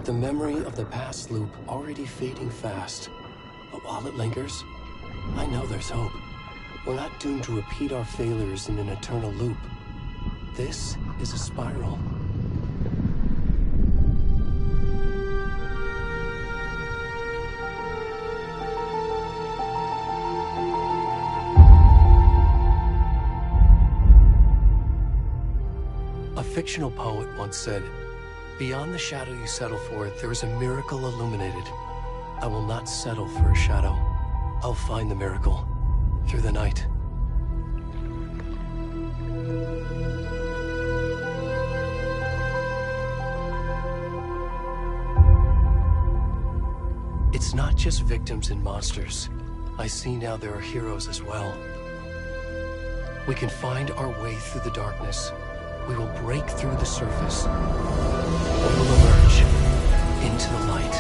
the memory of the past loop already fading fast. But while it lingers, I know there's hope. We're not doomed to repeat our failures in an eternal loop. This is a spiral. A fictional poet once said, "Beyond the shadow you settle for, there is a miracle illuminated. I will not settle for a shadow. I'll find the miracle through the night." It's not just victims and monsters. I see now there are heroes as well. We can find our way through the darkness. We will break through the surface. We will emerge into the light.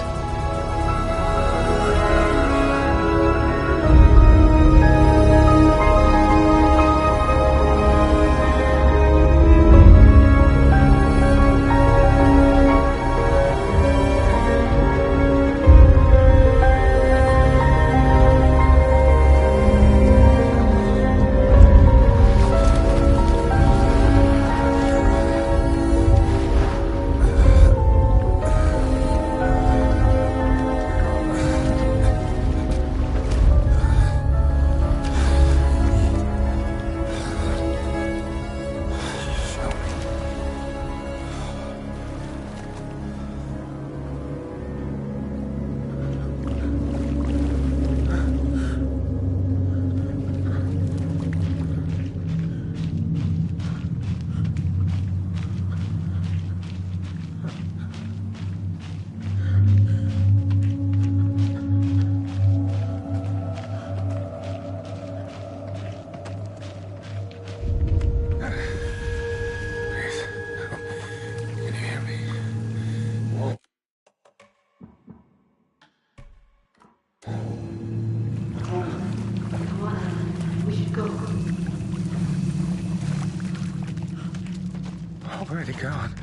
Where'd he gone?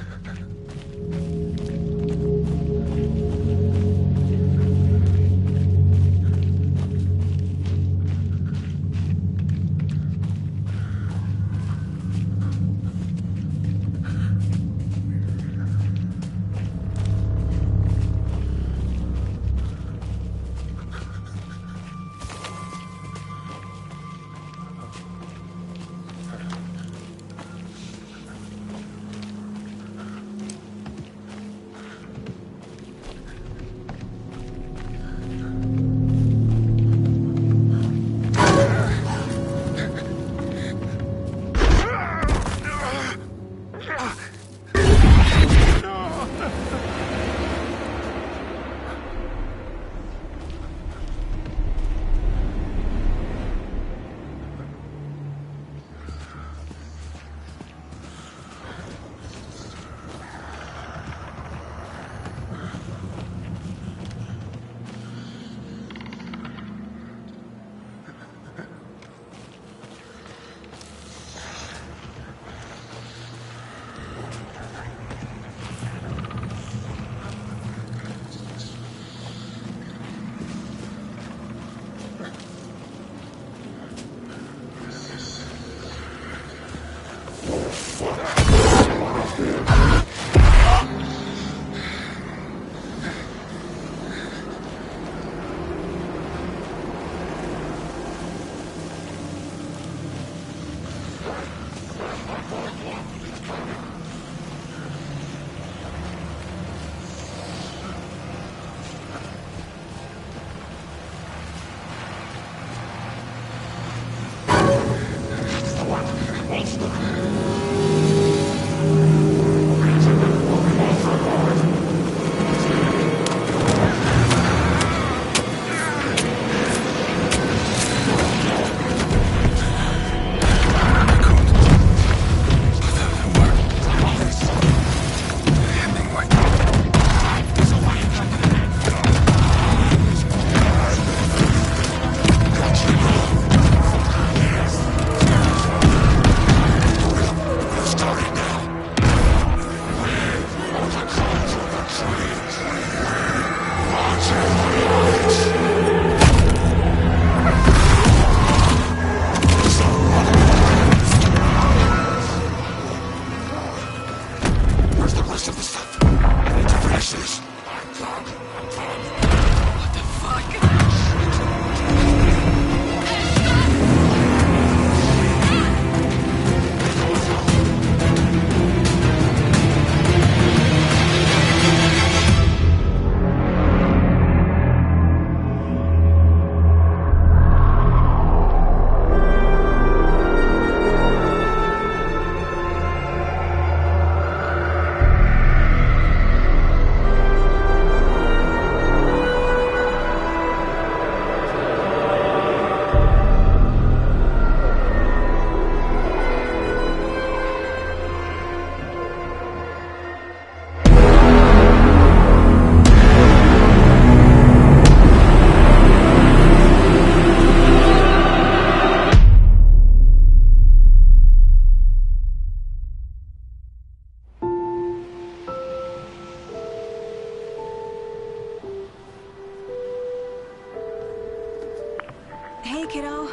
Hey, kiddo.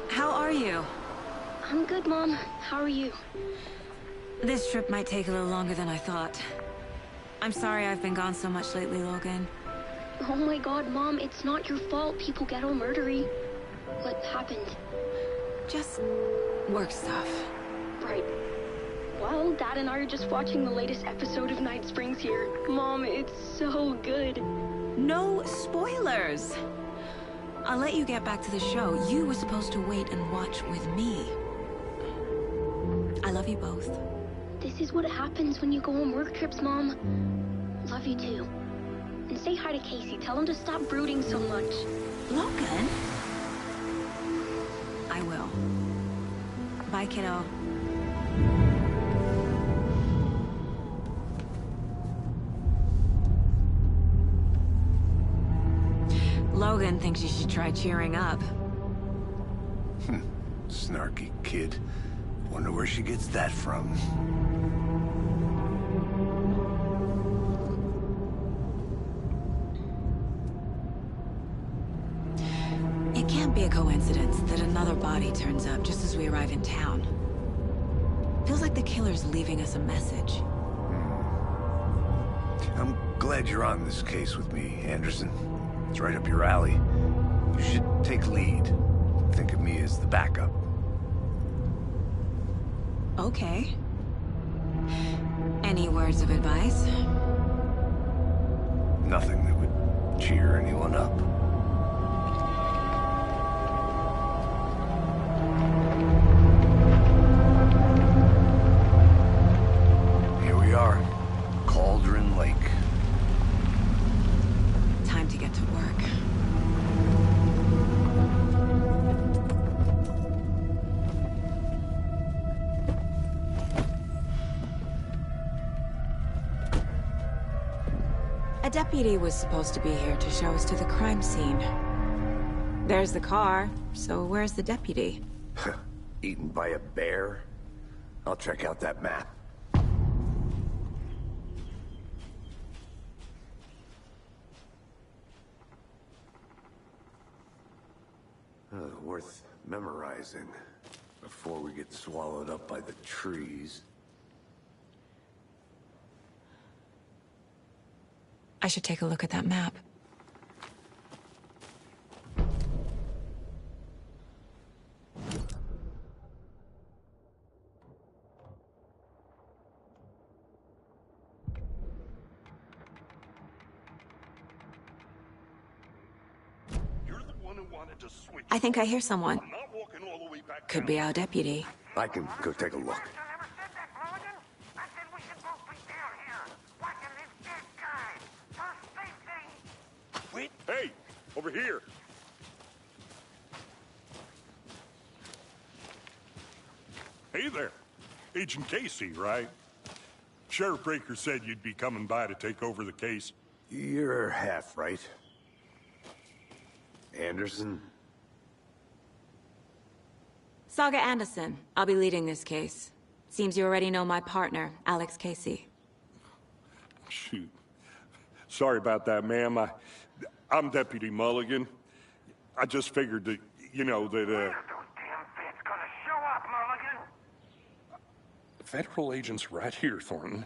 How are you? I'm good, Mom. How are you? This trip might take a little longer than I thought. I'm sorry I've been gone so much lately, Logan. Oh my god, Mom, it's not your fault people get all murdery. What happened? Just work stuff. Right. Well, Dad and I are just watching the latest episode of Night Springs here. Mom, it's so good. No spoilers! I'll let you get back to the show. You were supposed to wait and watch with me. I love you both. This is what happens when you go on work trips, Mom. Love you too. And say hi to Casey. Tell him to stop brooding so much. Logan? I will. Bye, kiddo. Logan thinks you should try cheering up. Snarky kid. Wonder where she gets that from. It can't be a coincidence that another body turns up just as we arrive in town. Feels like the killer's leaving us a message. I'm glad you're on this case with me, Anderson. It's right up your alley. You should take lead. Think of me as the backup. Okay. Any words of advice? Nothing that would cheer anyone up. Here we are. Cauldron Lake. Time to get to work. A deputy was supposed to be here to show us to the crime scene. There's the car, so where's the deputy? Eaten by a bear? I'll check out that map. Worth memorizing before we get swallowed up by the trees. I should take a look at that map. I think I hear someone. Could be our deputy. I can go take a look. Wait. Hey, over here. Hey there. Agent Casey, right? Sheriff Breaker said you'd be coming by to take over the case. You're half right. Anderson? Saga Anderson. I'll be leading this case. Seems you already know my partner, Alex Casey. Shoot. Sorry about that, ma'am. I'm Deputy Mulligan. I just figured that, you know, that, Those damn feds gonna show up, Mulligan? Federal agent's right here, Thornton.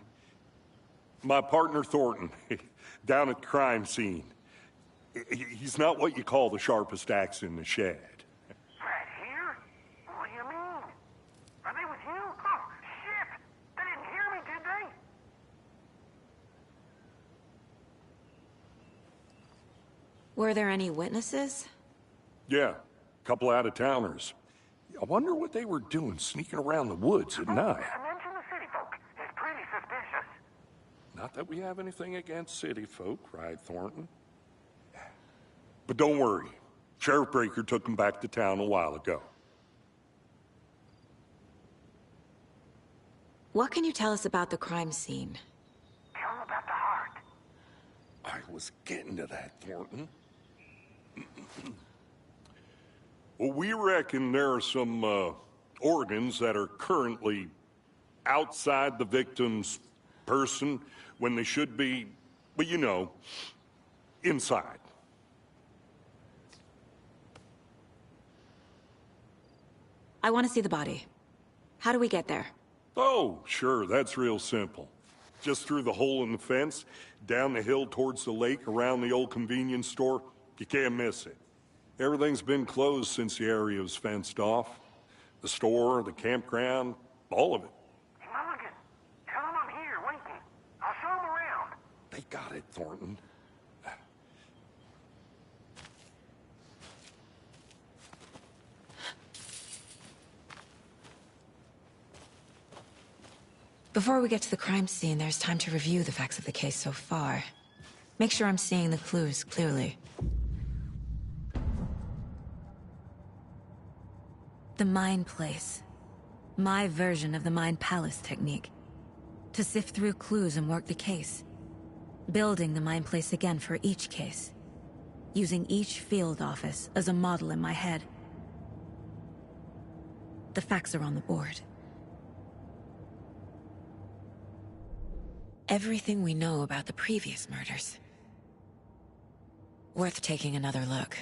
My partner, Thornton, down at the crime scene. He's not what you call the sharpest axe in the shed. Right here? What do you mean? Are they with you? Oh, shit! They didn't hear me, did they? Were there any witnesses? Yeah, a couple out-of-towners. I wonder what they were doing sneaking around the woods at night. Mention the city folk. It's pretty suspicious. Not that we have anything against city folk, right, Thornton? But don't worry. Sheriff Breaker took them back to town a while ago. What can you tell us about the crime scene? Tell them about the heart. I was getting to that, Thornton. Well, we reckon there are some organs that are currently outside the victim's person when they should be, well, you know, inside. I want to see the body. How do we get there? Oh, sure, that's real simple. Just through the hole in the fence, down the hill towards the lake, around the old convenience store. You can't miss it. Everything's been closed since the area was fenced off. The store, the campground, all of it. Mulligan, tell him I'm here waiting. I'll show him around. They got it, Thornton. Before we get to the crime scene, there's time to review the facts of the case so far. Make sure I'm seeing the clues clearly. The Mind Place. My version of the Mind Palace technique. To sift through clues and work the case. Building the Mind Place again for each case. Using each field office as a model in my head. The facts are on the board. Everything we know about the previous murders. Worth taking another look.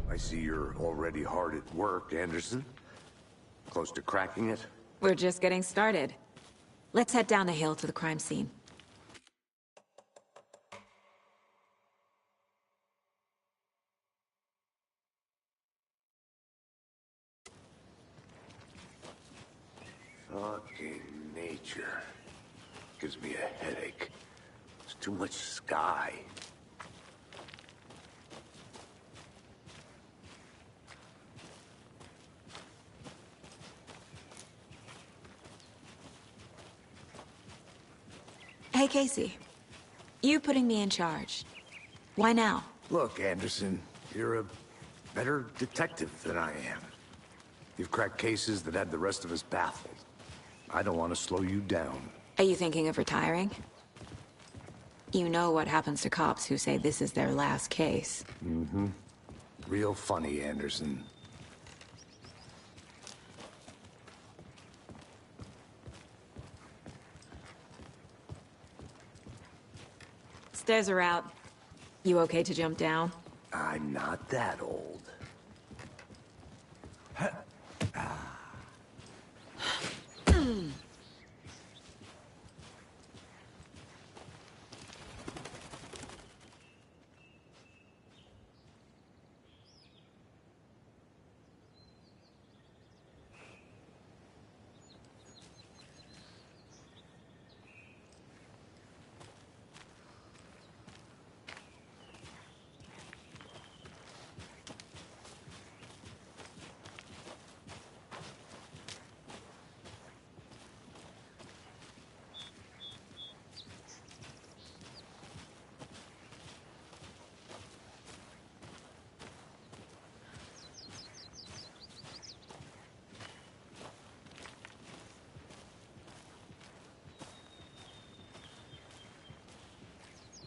I see you're already hard at work, Anderson. Close to cracking it? We're just getting started. Let's head down the hill to the crime scene. Fucking nature. Gives me a headache. It's too much sky. Hey, Casey. You putting me in charge. Why now? Look, Anderson, you're a better detective than I am. You've cracked cases that had the rest of us baffled. I don't want to slow you down. Are you thinking of retiring? You know what happens to cops who say this is their last case. Mm-hmm. Real funny, Anderson. Stairs are out. You okay to jump down? I'm not that old.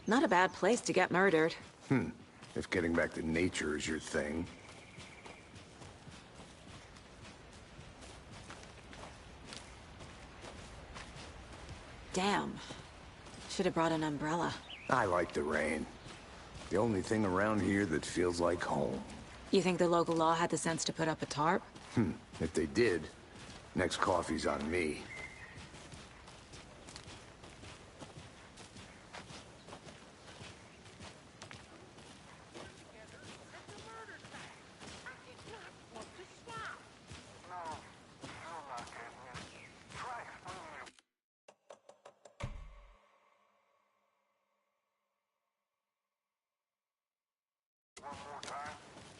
Not a bad place to get murdered. If getting back to nature is your thing. Damn. Should have brought an umbrella. I like the rain. The only thing around here that feels like home. You think the local law had the sense to put up a tarp? If they did, next coffee's on me.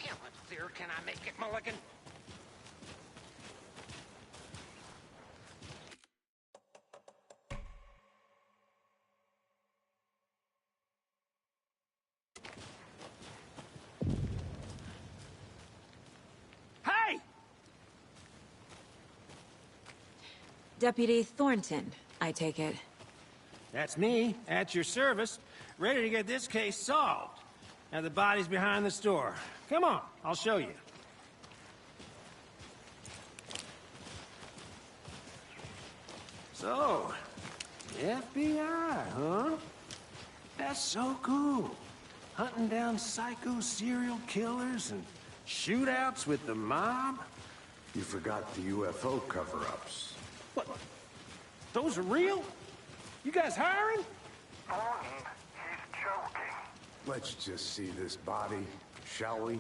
How much clearer can I make it, Mulligan? Deputy Thornton, I take it. That's me, at your service, ready to get this case solved. Now the body's behind the store. Come on, I'll show you. So, FBI, huh? That's so cool. Hunting down psycho serial killers and shootouts with the mob? You forgot the UFO cover-ups. What? Those are real? You guys hiring? Thornton, he's joking. Let's just see this body, shall we?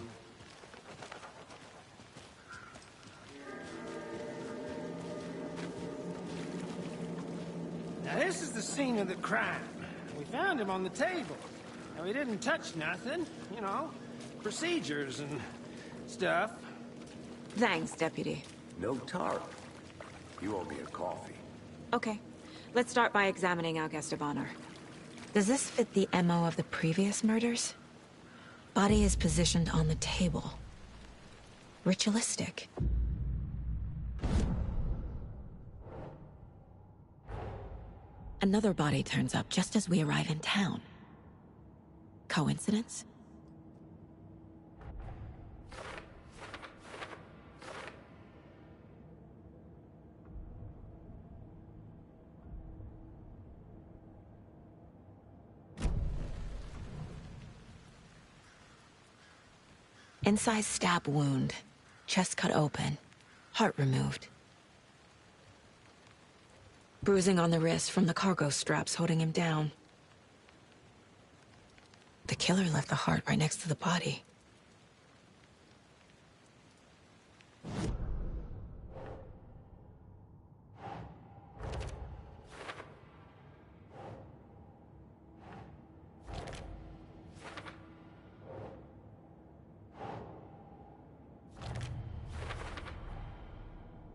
Now this is the scene of the crime. We found him on the table. Now he didn't touch nothing, you know, procedures and stuff. Thanks, Deputy. No tarp. You owe me a coffee. Okay. Let's start by examining our guest of honor. Does this fit the MO of the previous murders? Body is positioned on the table. Ritualistic. Another body turns up just as we arrive in town. Coincidence? Incised stab wound. Chest cut open. Heart removed. Bruising on the wrist from the cargo straps holding him down. The killer left the heart right next to the body.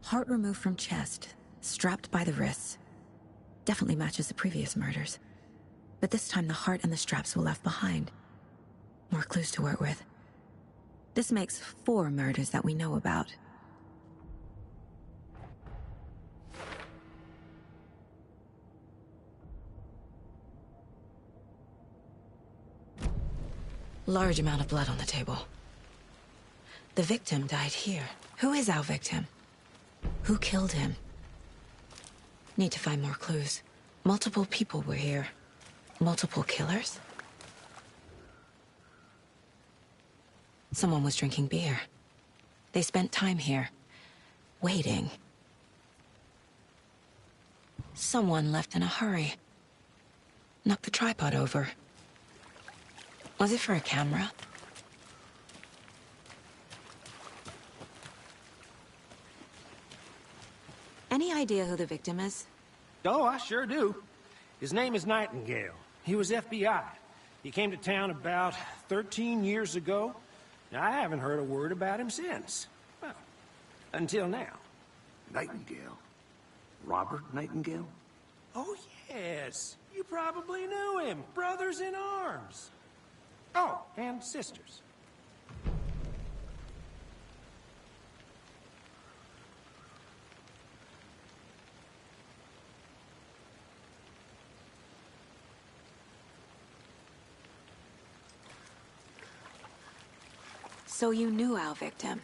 Heart removed from chest, strapped by the wrists. Definitely matches the previous murders. But this time the heart and the straps were left behind. More clues to work with. This makes 4 murders that we know about. Large amount of blood on the table. The victim died here. Who is our victim? Who killed him? Need to find more clues. Multiple people were here. Multiple killers? Someone was drinking beer. They spent time here. Waiting. Someone left in a hurry. Knocked the tripod over. Was it for a camera? Any idea who the victim is? Oh, I sure do. His name is Nightingale. He was FBI. He came to town about 13 years ago. Now, I haven't heard a word about him since. Well, until now. Nightingale? Robert Nightingale? Oh, yes. You probably knew him. Brothers in arms. Oh, and sisters. So you knew our victim?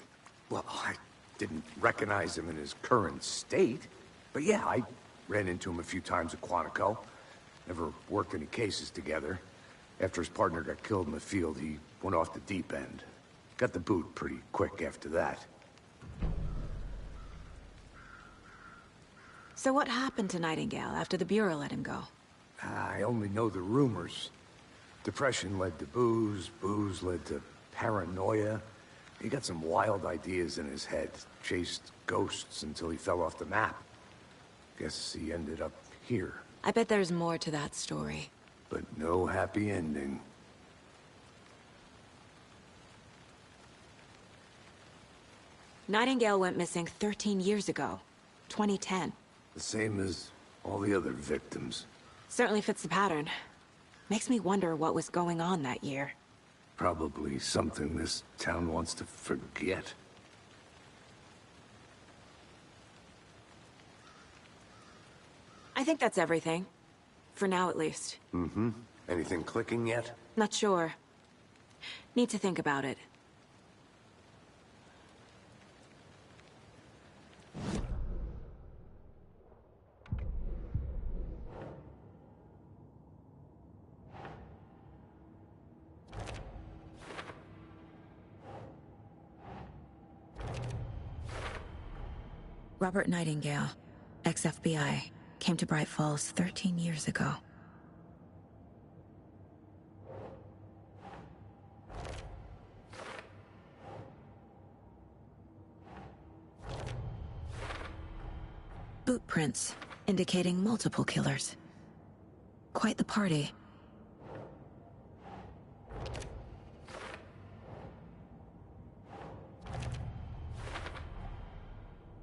Well, I didn't recognize him in his current state. But yeah, I ran into him a few times at Quantico. Never worked any cases together. After his partner got killed in the field, he went off the deep end. Got the boot pretty quick after that. So what happened to Nightingale after the Bureau let him go? I only know the rumors. Depression led to booze, booze led to paranoia. He got some wild ideas in his head. Chased ghosts until he fell off the map. Guess he ended up here. I bet there's more to that story. But no happy ending. Nightingale went missing 13 years ago. 2010. The same as all the other victims. Certainly fits the pattern. Makes me wonder what was going on that year. Probably something this town wants to forget. I think that's everything. For now, at least. Mm-hmm. Anything clicking yet? Not sure. Need to think about it. Robert Nightingale, ex-FBI, came to Bright Falls 13 years ago. Boot prints, indicating multiple killers. Quite the party.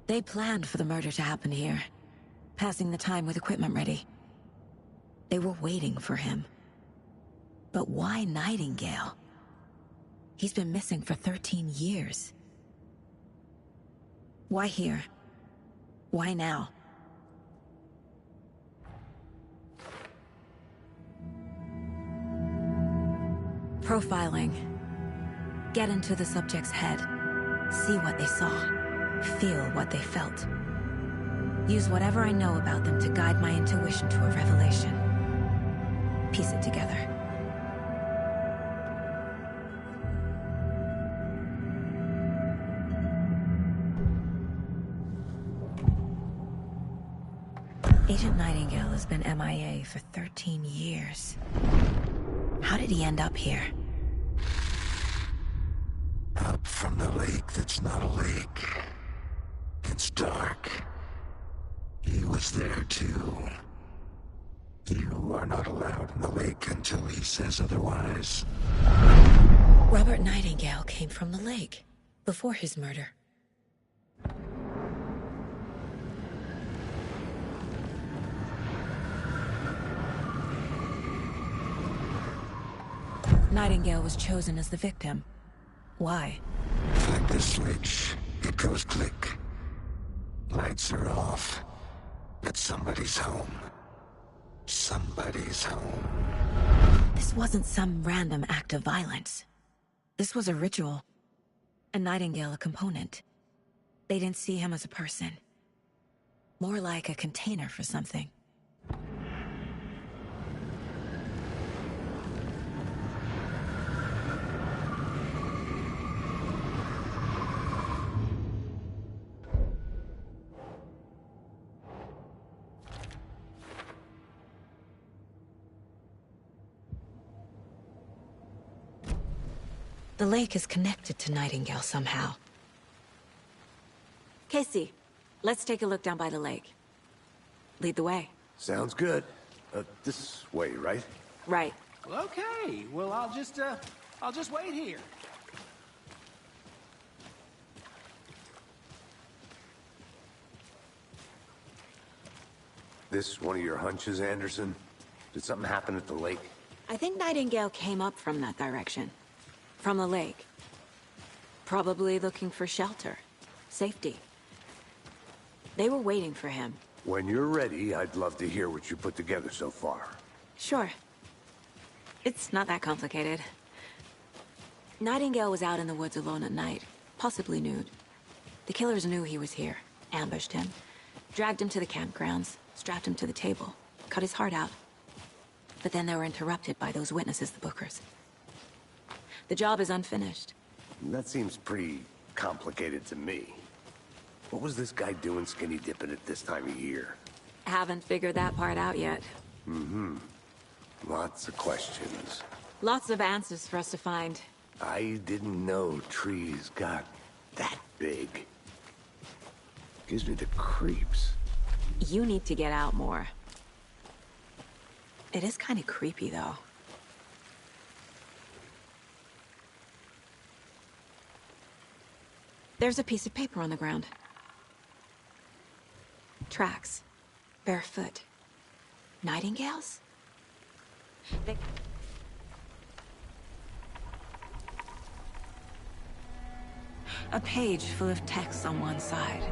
They planned for the murder to happen here, passing the time with equipment ready. They were waiting for him. But why Nightingale? He's been missing for 13 years. Why here? Why now? Profiling. Get into the subject's head. See what they saw. Feel what they felt. Use whatever I know about them to guide my intuition to a revelation. Piece it together. Agent Nightingale has been MIA for 13 years. How did he end up here? Up from the lake that's not a lake. It's dark. He was there too. You are not allowed in the lake until he says otherwise. Robert Nightingale came from the lake, before his murder. Nightingale was chosen as the victim. Why? Flick the switch, it goes click. Lights are off, but somebody's home. Somebody's home. This wasn't some random act of violence. This was a ritual. And Nightingale a component. They didn't see him as a person. More like a container for something. The lake is connected to Nightingale somehow. Casey, let's take a look down by the lake. Lead the way. Sounds good. This way, right? Right. Well, okay. Well, I'll just wait here. This one of your hunches, Anderson? Did something happen at the lake? I think Nightingale came up from that direction. From the lake. Probably looking for shelter. Safety. They were waiting for him. When you're ready, I'd love to hear what you put together so far. Sure. It's not that complicated. Nightingale was out in the woods alone at night, possibly nude. The killers knew he was here, ambushed him, dragged him to the campgrounds, strapped him to the table, cut his heart out. But then they were interrupted by those witnesses, the Bookers. The job is unfinished. That seems pretty complicated to me. What was this guy doing skinny dipping at this time of year? Haven't figured that part out yet. Mm-hmm. Lots of questions. Lots of answers for us to find. I didn't know trees got that big. Gives me the creeps. You need to get out more. It is kind of creepy, though. There's a piece of paper on the ground. Tracks. Barefoot. Nightingales? A page full of text on one side.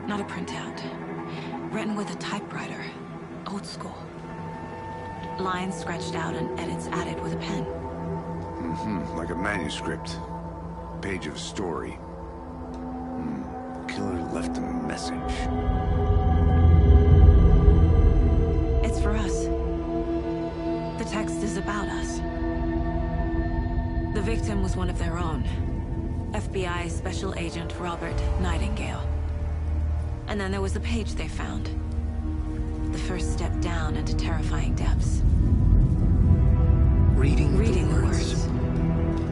Not a printout. Written with a typewriter. old school. Lines scratched out and edits added with a pen. Like a manuscript. Page of a story. Killer left a message. It's for us. The text is about us. The victim was one of their own. FBI Special Agent Robert Nightingale. And then there was the page they found. The first step down into terrifying depths. Reading the words.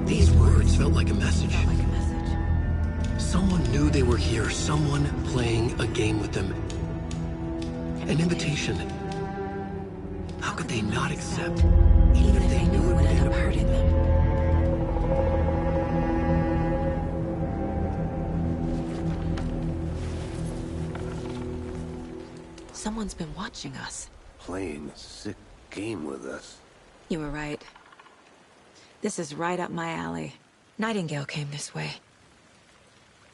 These words felt like a message. Someone knew they were here, someone playing a game with them. An invitation. How could they not accept, even if they knew it would end up hurting them? Someone's been watching us. Playing a sick game with us. You were right. This is right up my alley. Nightingale came this way.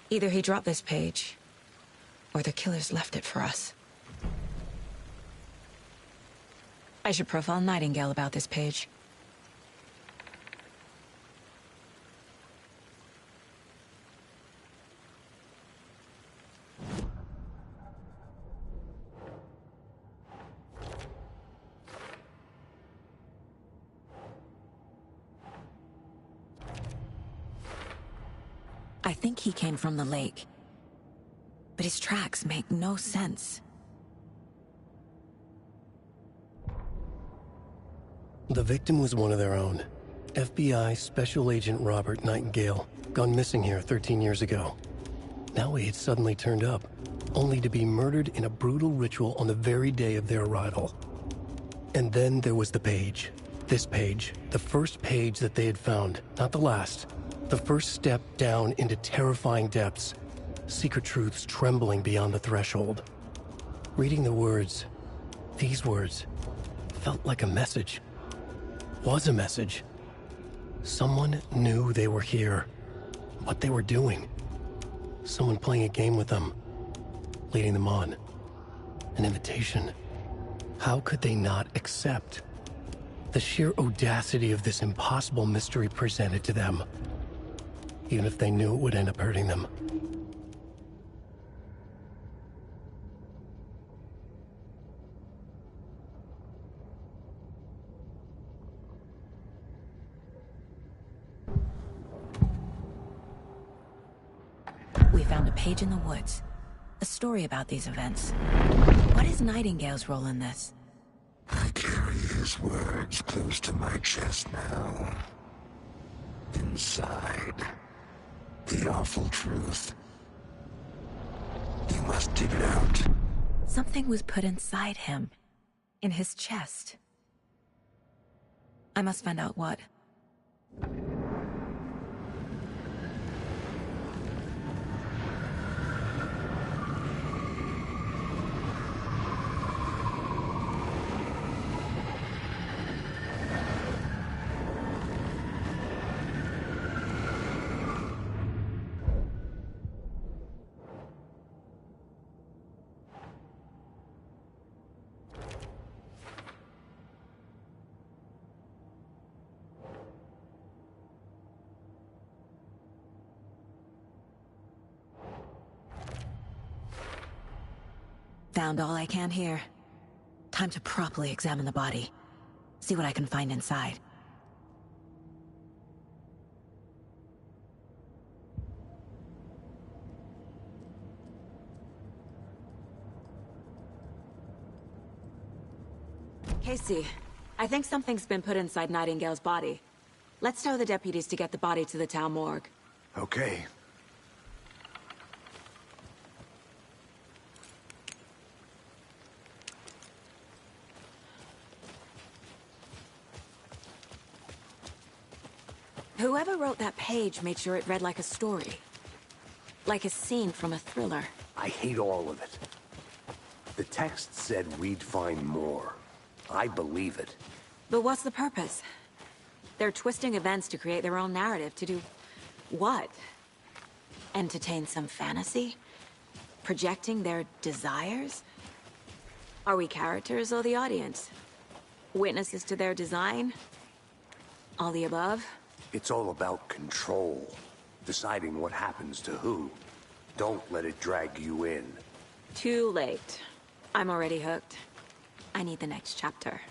Either he dropped this page, or the killers left it for us. I should profile Nightingale about this page. I think he came from the lake. But his tracks make no sense. The victim was one of their own. FBI Special Agent Robert Nightingale, gone missing here 13 years ago. Now he had suddenly turned up, only to be murdered in a brutal ritual on the very day of their arrival. And then there was the page. This page, the first page that they had found, not the last. The first step down into terrifying depths, secret truths trembling beyond the threshold. Reading the words, these words, felt like a message. Was a message. Someone knew they were here, what they were doing. Someone playing a game with them, leading them on. An invitation. How could they not accept? The sheer audacity of this impossible mystery presented to them. Even if they knew it would end up hurting them. We found a page in the woods. A story about these events. What is Nightingale's role in this? I carry his words close to my chest now. Inside, the awful truth. You must dig it out. Something was put inside him. In his chest. I must find out what. Found all I can here. Time to properly examine the body. See what I can find inside. Casey, I think something's been put inside Nightingale's body. Let's tell the deputies to get the body to the town morgue. Okay. Whoever wrote that page made sure it read like a story. Like a scene from a thriller. I hate all of it. The text said we'd find more. I believe it. But what's the purpose? They're twisting events to create their own narrative. To do what? Entertain some fantasy? Projecting their desires? Are we characters or the audience? Witnesses to their design? All the above? It's all about control. Deciding what happens to who. Don't let it drag you in. Too late. I'm already hooked. I need the next chapter.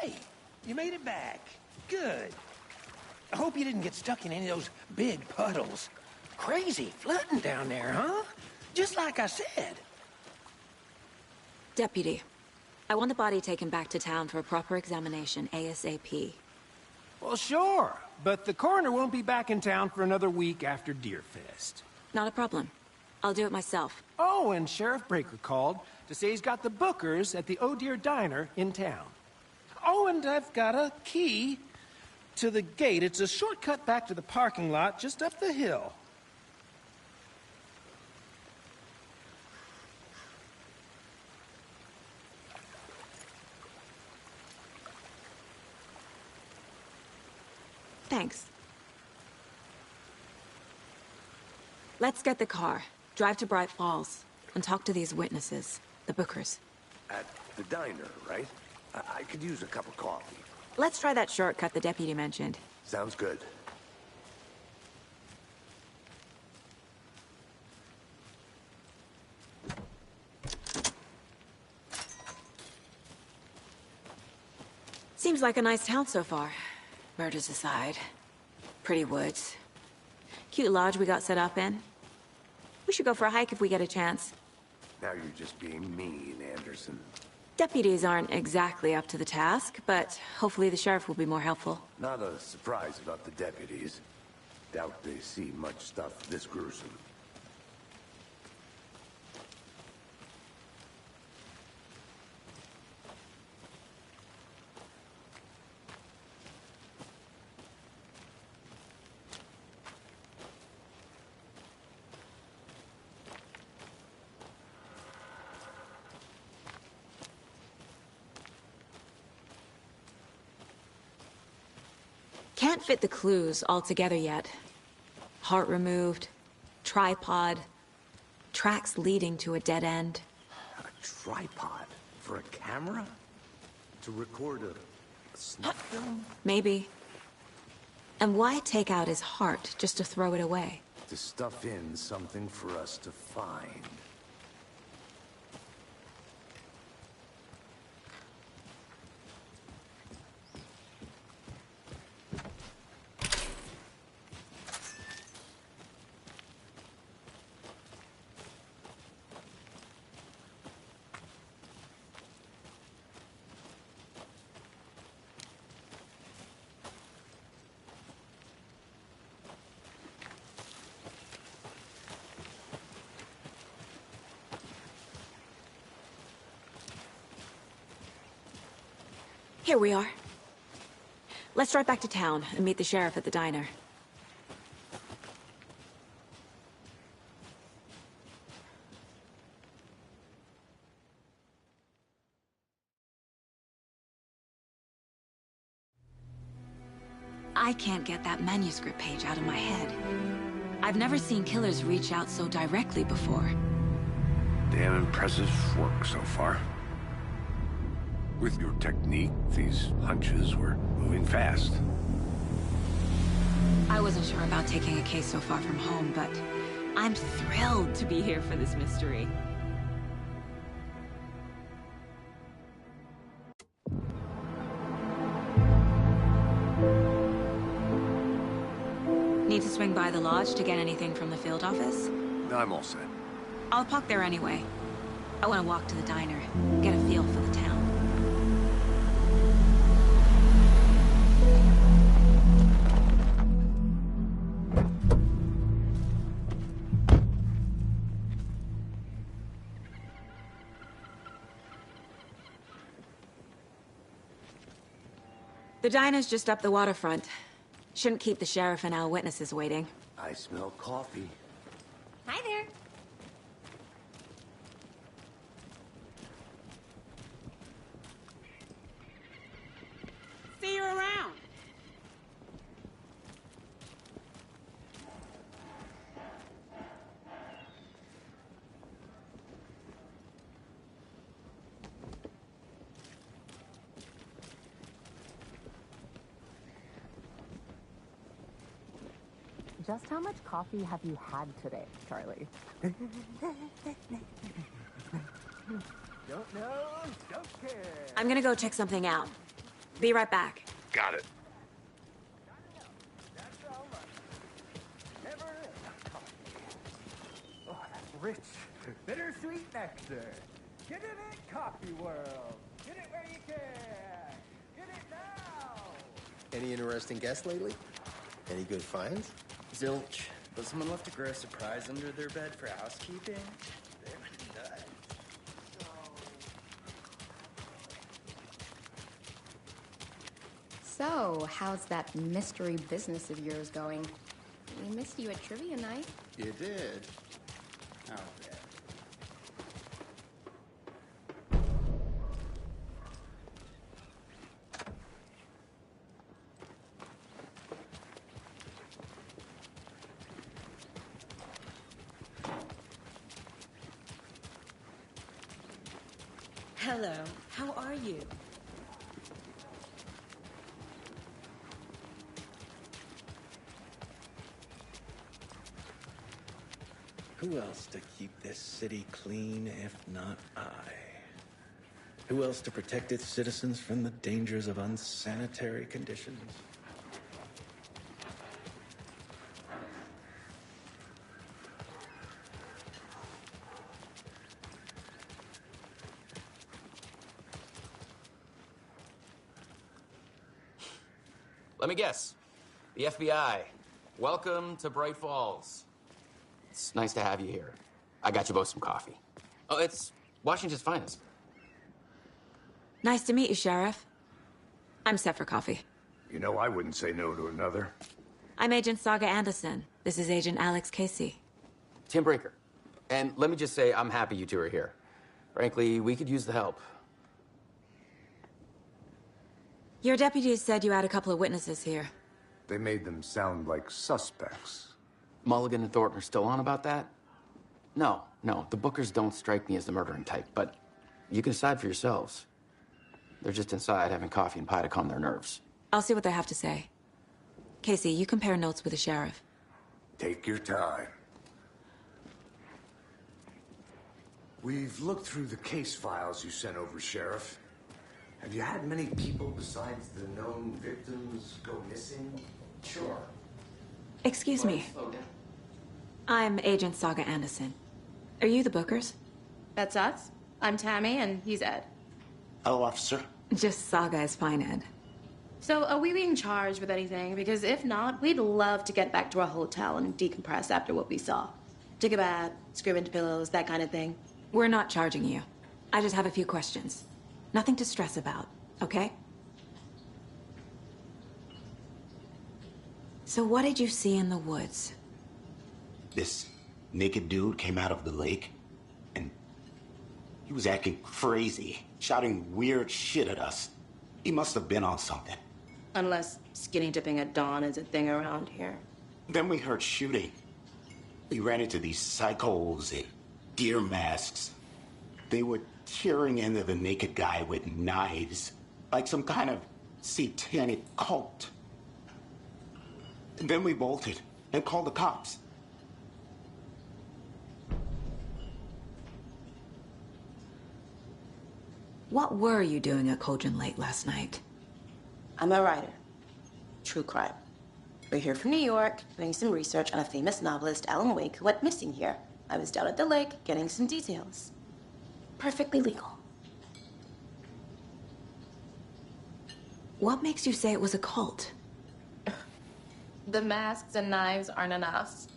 Hey, you made it back. Good. I hope you didn't get stuck in any of those big puddles. Crazy flooding down there, huh? Just like I said. Deputy, I want the body taken back to town for a proper examination, ASAP. Well, sure, but the coroner won't be back in town for another week after Deerfest. Not a problem. I'll do it myself. Oh, and Sheriff Breaker called to say he's got the Bookers at the Oh Dear Diner in town. Oh, and I've got a key to the gate. It's a shortcut back to the parking lot just up the hill. Thanks. Let's get the car, drive to Bright Falls, and talk to these witnesses, the Bookers. At the diner, right? I could use a cup of coffee. Let's try that shortcut the deputy mentioned. Sounds good. Seems like a nice town so far. Murders aside. Pretty woods. Cute lodge we got set up in. We should go for a hike if we get a chance. Now you're just being mean, Anderson. Deputies aren't exactly up to the task, but hopefully the sheriff will be more helpful. Not a surprise about the deputies. Doubt they see much stuff this gruesome. Can't fit the clues all together yet. Heart removed, tripod, tracks leading to a dead end. A tripod? For a camera? To record a snuff film? Maybe. And why take out his heart just to throw it away? To stuff in something for us to find. Here we are. Let's drive back to town and meet the sheriff at the diner. I can't get that manuscript page out of my head. I've never seen killers reach out so directly before. Damn impressive work so far. With your technique, these hunches were moving fast. I wasn't sure about taking a case so far from home, but I'm thrilled to be here for this mystery. Need to swing by the lodge to get anything from the field office? I'm all set. I'll park there anyway. I want to walk to the diner, get a feel for the town. The diner's just up the waterfront. Shouldn't keep the sheriff and our witnesses waiting. I smell coffee. Hi there. See you around. Just how much coffee have you had today, Charlie? Don't know, don't care. I'm gonna go check something out. Be right back. Got it. That's all right. Never coffee. Oh, that's rich, bittersweet nectar. Get it in Coffee World. Get it where you can. Get it now. Any interesting guests lately? Any good finds? Zilch. But someone left a gross surprise under their bed for housekeeping? They were nuts. So, how's that mystery business of yours going? We missed you at trivia night. You did? Oh, yeah. Hello, how are you? Who else to keep this city clean if not I? Who else to protect its citizens from the dangers of unsanitary conditions? Let me guess. The FBI. Welcome to Bright Falls. It's nice to have you here. I got you both some coffee. Oh, it's Washington's finest. Nice to meet you, Sheriff. I'm set for coffee. You know, I wouldn't say no to another. I'm Agent Saga Anderson. This is Agent Alex Casey. Tim Breaker. And let me just say, I'm happy you two are here. Frankly, we could use the help. Your deputies said you had a couple of witnesses here. They made them sound like suspects. Mulligan and Thornton are still on about that? No, the Bookers don't strike me as the murdering type, but you can decide for yourselves. They're just inside having coffee and pie to calm their nerves. I'll see what they have to say. Casey, you compare notes with the sheriff. Take your time. We've looked through the case files you sent over, Sheriff. Have you had many people besides the known victims go missing? Sure. Excuse me. I'm Agent Saga Anderson. Are you the Bookers? That's us. I'm Tammy, and he's Ed. Hello, officer. Just Saga is fine, Ed. So, are we being charged with anything? Because if not, we'd love to get back to our hotel and decompress after what we saw. Take a bath, scream into pillows, that kind of thing. We're not charging you. I just have a few questions. Nothing to stress about, okay? So what did you see in the woods? This naked dude came out of the lake, and he was acting crazy, shouting weird shit at us. He must have been on something. Unless skinny dipping at dawn is a thing around here. Then we heard shooting. We ran into these psychos in deer masks. They were tearing into the naked guy with knives, like some kind of satanic cult. And then we bolted and called the cops. What were you doing at Cauldron Lake last night? I'm a writer. True crime. We're here from New York, doing some research on a famous novelist, Alan Wake, who went missing here. I was down at the lake, getting some details. Perfectly legal. What makes you say it was a cult? The masks and knives aren't enough.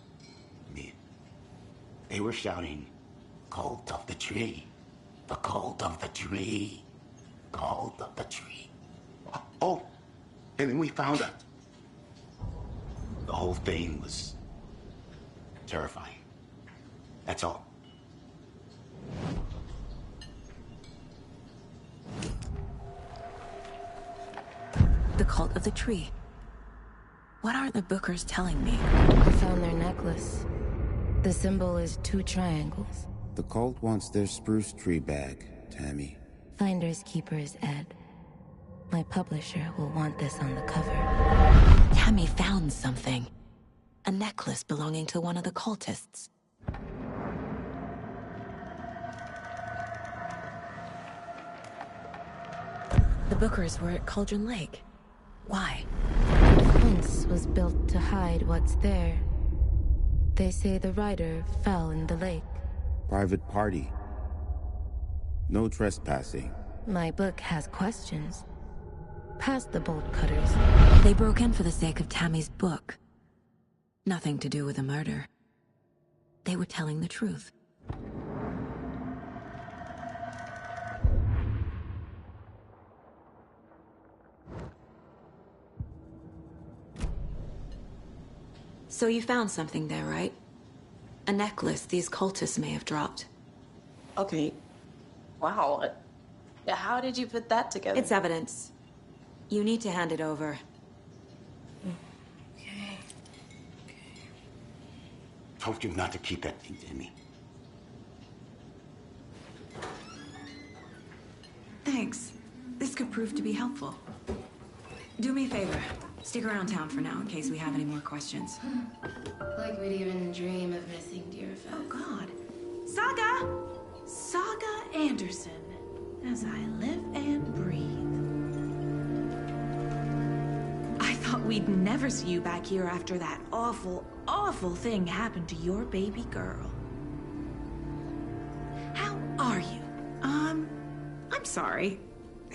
They were shouting, "Cult of the tree. The cult of the tree. Cult of the tree." Oh, and then we found out. The whole thing was terrifying. That's all. The cult of the tree. What are the Bookers telling me? I found their necklace. The symbol is 2 triangles. The cult wants their spruce tree back, Tammy. Finders keepers, Ed. My publisher will want this on the cover. Tammy found something. A necklace belonging to one of the cultists. The Bookers were at Cauldron Lake. Why? The fence was built to hide what's there. They say the rider fell in the lake. Private party. No trespassing. My book has questions. Past the bolt cutters. They broke in for the sake of Tammy's book. Nothing to do with the murder. They were telling the truth. So you found something there, right? A necklace these cultists may have dropped. Okay. Wow. How did you put that together? It's evidence. You need to hand it over. Okay. Told you not to keep that thing to me. Thanks. This could prove to be helpful. Do me a favor. Stick around town for now in case we have any more questions. Like we'd even dream of missing Deerfest. Oh, God. Saga Anderson. As I live and breathe. I thought we'd never see you back here after that awful, awful thing happened to your baby girl. How are you? I'm sorry.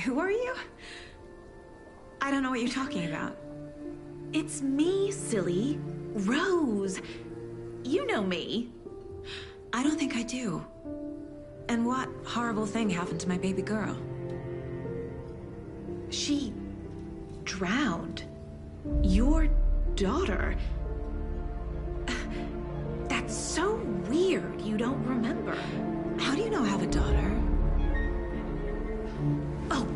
Who are you? I don't know what you're talking about. It's me, silly. Rose. You know me. I don't think I do. And what horrible thing happened to my baby girl? She drowned. Your daughter. That's so weird you don't remember. How do you know I have a daughter? Oh,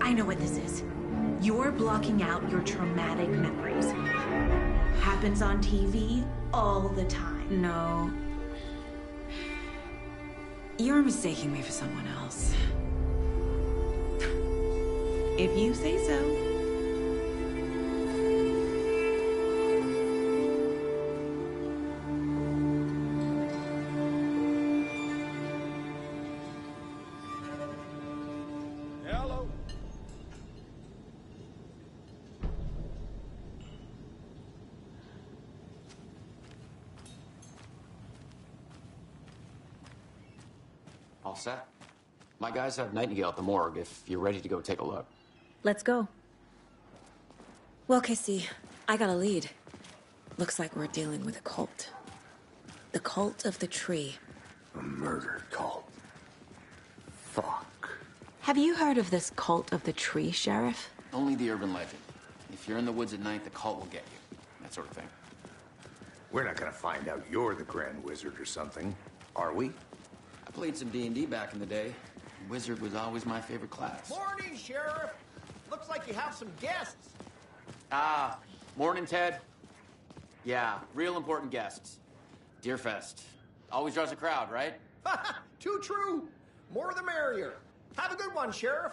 I know what this is. You're blocking out your traumatic memories. Happens on TV all the time. No. You're mistaking me for someone else. If you say so. Hello. All set. My guys have Nightingale at the morgue if you're ready to go take a look. Let's go. Well, Casey, I got a lead. Looks like we're dealing with a cult. The cult of the tree. A murder cult. Fuck. Have you heard of this cult of the tree, Sheriff? Only the urban legend. If you're in the woods at night, the cult will get you. That sort of thing. We're not gonna find out you're the Grand Wizard or something, are we? I played some D&D back in the day. Wizard was always my favorite class. Morning, Sheriff. Looks like you have some guests. Ah, morning, Ted. Yeah, real important guests. Deerfest. Always draws a crowd, right? Too true. More the merrier. Have a good one, Sheriff.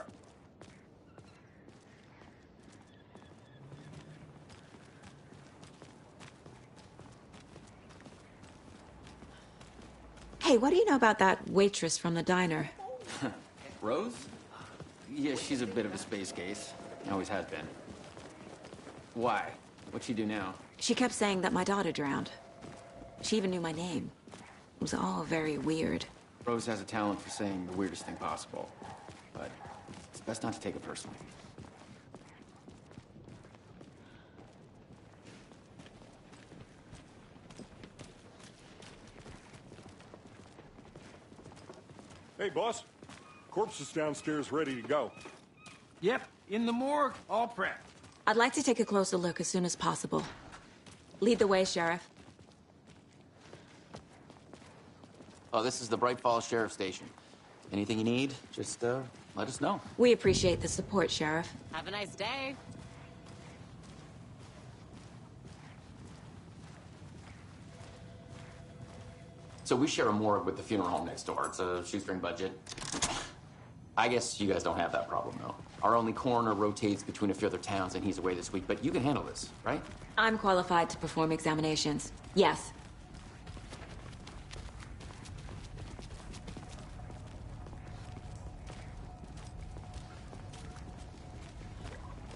Hey, what do you know about that waitress from the diner? Rose? Yeah, she's a bit of a space case. Always has been. Why? What'd she do now? She kept saying that my daughter drowned. She even knew my name. It was all very weird. Rose has a talent for saying the weirdest thing possible. But it's best not to take it personally. Hey, boss. Corpse is downstairs ready to go. Yep, in the morgue, all prepped. I'd like to take a closer look as soon as possible. Lead the way, Sheriff. Oh, this is the Bright Falls Sheriff Station. Anything you need, just let us know. We appreciate the support, Sheriff. Have a nice day. So we share a morgue with the funeral home next door. It's a shoestring budget. I guess you guys don't have that problem, though. Our only coroner rotates between a few other towns, and he's away this week, but you can handle this, right? I'm qualified to perform examinations. Yes.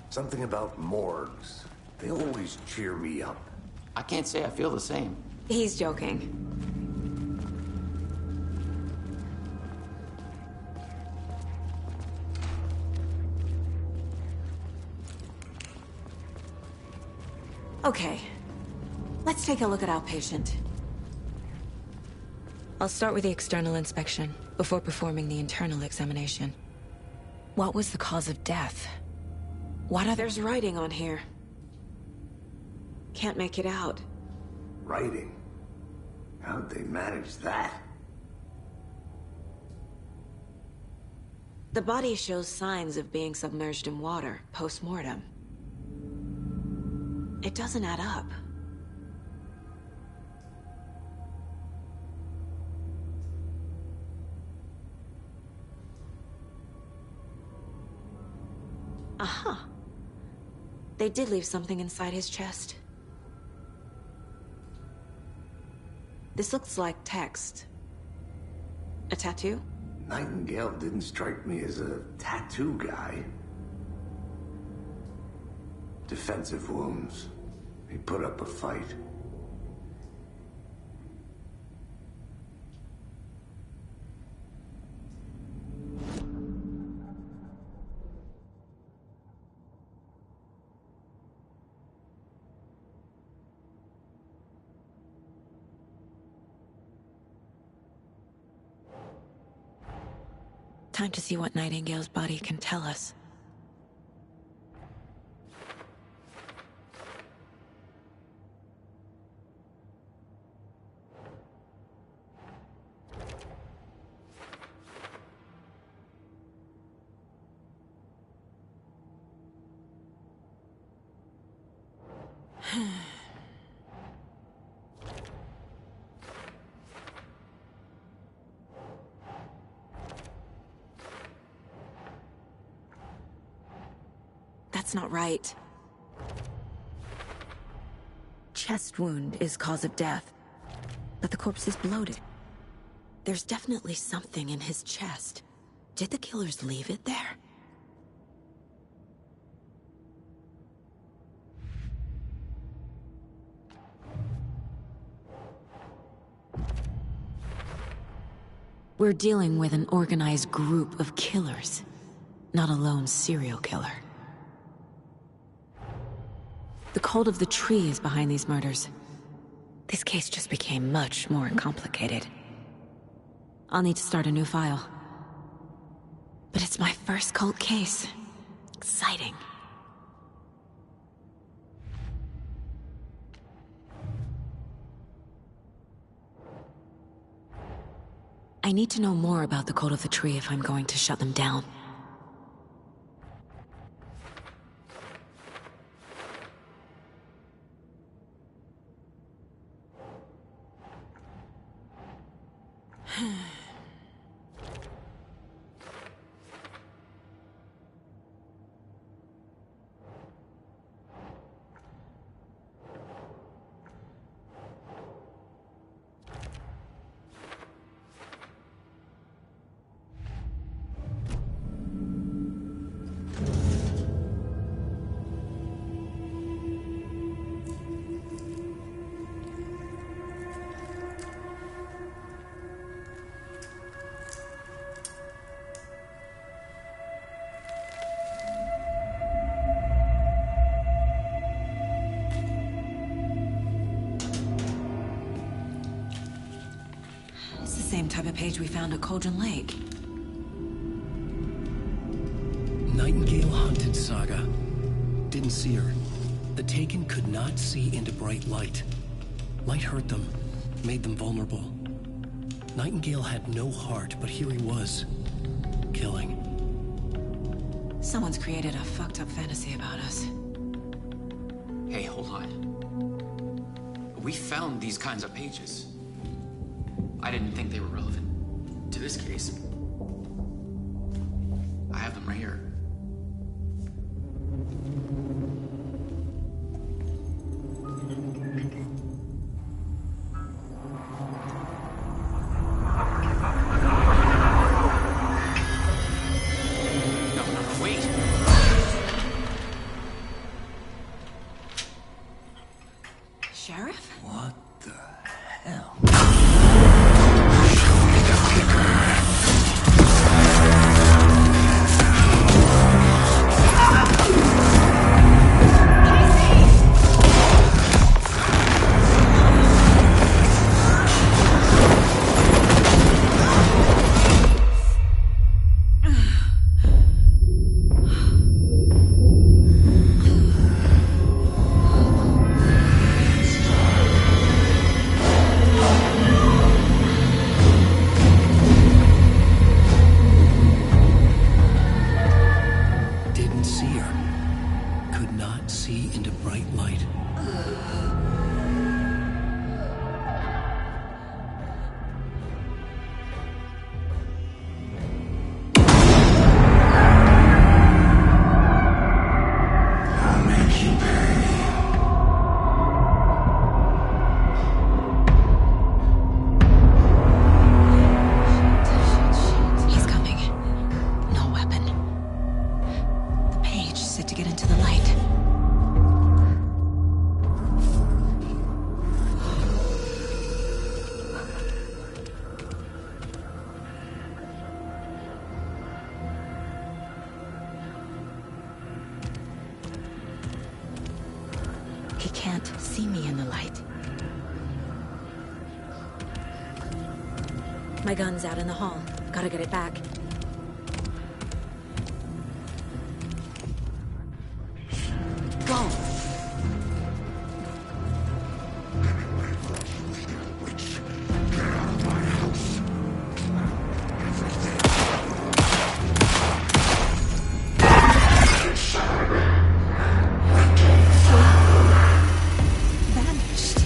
Something about morgues. They always cheer me up. I can't say I feel the same. He's joking. Okay. Let's take a look at our patient. I'll start with the external inspection before performing the internal examination. What was the cause of death? There's writing on here. Can't make it out. Writing? How'd they manage that? The body shows signs of being submerged in water post-mortem. It doesn't add up. Aha. They did leave something inside his chest. This looks like text. A tattoo? Nightingale didn't strike me as a tattoo guy. Defensive wounds. He put up a fight. Time to see what Nightingale's body can tell us. That's not right. Chest wound is cause of death, but the corpse is bloated. There's definitely something in his chest. Did the killers leave it there? We're dealing with an organized group of killers, not a lone serial killer. The cult of the tree is behind these murders. This case just became much more complicated. I'll need to start a new file. But it's my first cult case. Exciting. I need to know more about the cult of the tree if I'm going to shut them down. Same type of page we found at Cauldron Lake. Nightingale hunted Saga. Didn't see her. The Taken could not see into bright light. Light hurt them, made them vulnerable. Nightingale had no heart, but here he was, killing. Someone's created a fucked up fantasy about us. Hey, hold on. We found these kinds of pages. I didn't think they were relevant to this case. I have them right here. No, wait. Sheriff? What the hell? Didn't see her. Could not see into bright light. I'll make you pay. He's coming. No weapon. The page said to get into the light. He can't see me in the light. My gun's out in the hall. Gotta get it back. Go! Vanished.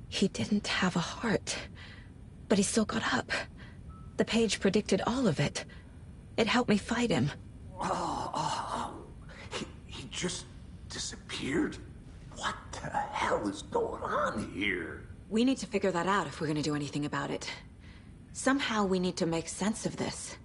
He didn't have a heart, but he still got up. The page predicted all of it. It helped me fight him. He just disappeared? What the hell is going on here? We need to figure that out if we're gonna do anything about it. Somehow we need to make sense of this.